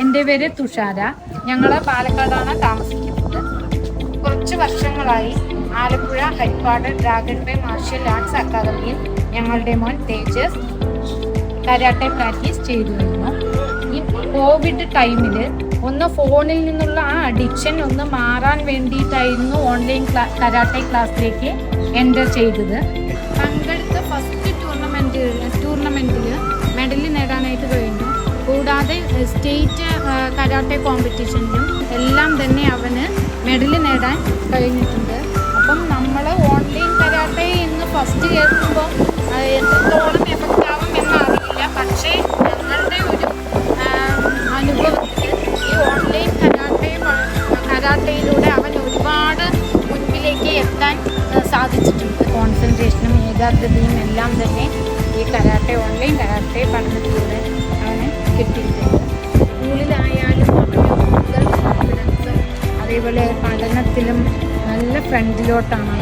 എൻ്റെ പേര് തുഷാര. ഞങ്ങൾ പാലക്കാടാണ് താമസിക്കുന്നത്. കുറച്ച് വർഷങ്ങളായി Alappuzha Harippad Dragon Bay Martial Arts അക്കാദമിയിൽ ഞങ്ങളുടെ മോൻ തേജസ് കരാട്ടെ പ്രാക്ടീസ് ചെയ്തു വരുന്നു. ഈ കോവിഡ് ടൈമിൽ ഒന്ന് ഫോണിൽ നിന്നുള്ള ആ അഡിക്ഷൻ ഒന്ന് മാറാൻ വേണ്ടിയിട്ടായിരുന്നു ഓൺലൈൻ കരാട്ടെ ക്ലാസ്സിലേക്ക് എൻ്റർ ചെയ്തത്. പങ്കെടുത്ത ഫസ്റ്റ് ടൂർണമെൻറ്റിൽ മെഡൽ നേടാനായിട്ട് കഴിഞ്ഞു. കൂടാതെ സ്റ്റേറ്റ് കരാട്ടെ കോമ്പറ്റീഷനിലും എല്ലാം തന്നെ അവന് മെഡൽ നേടാൻ കഴിഞ്ഞിട്ടുണ്ട്. അപ്പം നമ്മൾ ഓൺലൈൻ കരാട്ടെ ഇന്ന് ഫസ്റ്റ് കേൾക്കുമ്പോൾ എത്രത്തോളം എഫക്റ്റാവും എന്നറിയില്ല. പക്ഷേ ഞങ്ങളുടെ ഒരു അനുഭവത്തിൽ ഈ ഓൺലൈൻ കരാട്ടയിലൂടെ അവൻ ഒരുപാട് മുൻപിലേക്ക് എത്താൻ സാധിച്ചിട്ടുണ്ട്. കോൺസെൻട്രേഷനും ഏകാഗ്രതയും എല്ലാം തന്നെ ഈ ഓൺലൈൻ കരാട്ടെ പഠനത്തിലൂടെ അവന് കിട്ടിയിട്ടുണ്ട്. സ്കൂളിലായാലും അവന് കൂടുതൽ കോൺഫിഡൻസും അതേപോലെ പഠനത്തിലും നല്ല ഫ്രണ്ടിലോട്ടാണ്.